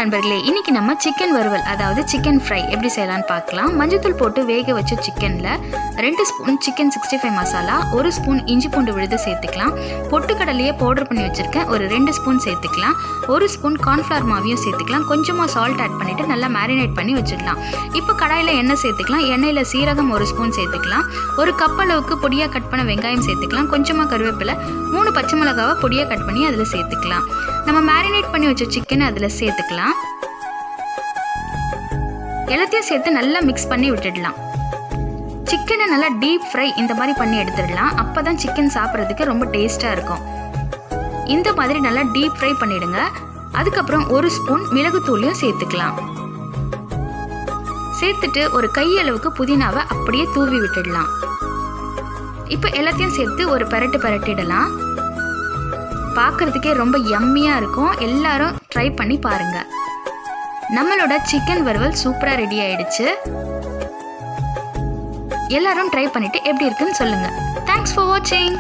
நண்பர்களே, இன்னைக்கு நம்ம சிக்கன் வறுவல் அதாவது சிக்கன் ஃப்ரை எப்படி செய்யலாம்னு பார்க்கலாம். மஞ்சத்தூள் போட்டு வேக வச்ச சிக்கனில் 2 ஸ்பூன் சிக்கன் 65 மசாலா, 1 ஸ்பூன் இஞ்சி பூண்டு விழுது சேர்த்துக்கலாம். பொட்டுக்கடலையே பவுடர் பண்ணி வச்சுருக்கேன், ஒரு 2 ஸ்பூன் சேர்த்துக்கலாம். 1 ஸ்பூன் கார்ன்ஃப்ளவர் மாவையும் சேர்த்துக்கலாம். கொஞ்சமாக சால்ட் ஆட் பண்ணிவிட்டு நல்லா மேரினேட் பண்ணி வச்சுக்கலாம். இப்போ கடாயில் எண்ணெய் சேர்த்துக்கலாம். எண்ணெயில் சீரகம் 1 ஸ்பூன் சேர்த்துக்கலாம். ஒரு கப் அளவுக்கு பொடியாக கட் பண்ண வெங்காயம் சேர்த்துக்கலாம். கொஞ்சமாக கருவேப்பிலை, 3 பச்சை மிளகாவை பொடியாக கட் பண்ணி அதில் சேர்த்துக்கலாம். நம்ம மேரினேட் பண்ணி வச்ச சிக்கனை அதில் சேர்த்துக்கலாம். எல்லாத்தையும் சேர்த்து நல்லா மிக்ஸ் பண்ணி விட்டுடலாம். சிக்கனை நல்லா டீப் ஃப்ரை இந்த மாதிரி பண்ணி எடுத்துடலாம். அப்போ தான் சிக்கன் சாப்பிட்றதுக்கு ரொம்ப டேஸ்ட்டாக இருக்கும். இந்த மாதிரி நல்லா டீப் ஃப்ரை பண்ணிவிடுங்க. அதுக்கப்புறம் 1 ஸ்பூன் மிளகுத்தூளையும் சேர்த்துக்கலாம். சேர்த்துட்டு ஒரு கையளவுக்கு புதினாவை அப்படியே தூவி விட்டுடலாம். இப்போ எல்லாத்தையும் சேர்த்து ஒரு பரட்டிடலாம். பார்க்குறதுக்கே ரொம்ப யம்மியாக இருக்கும். எல்லாரும் ட்ரை பண்ணி பாருங்கள். நம்மளோட சிக்கன் வறுவல் சூப்பராக ரெடி ஆயிடுச்சு. எல்லாரும் ட்ரை பண்ணிவிட்டு எப்படி இருக்குன்னு சொல்லுங்கள். தேங்க்ஸ் ஃபார் வாட்சிங்.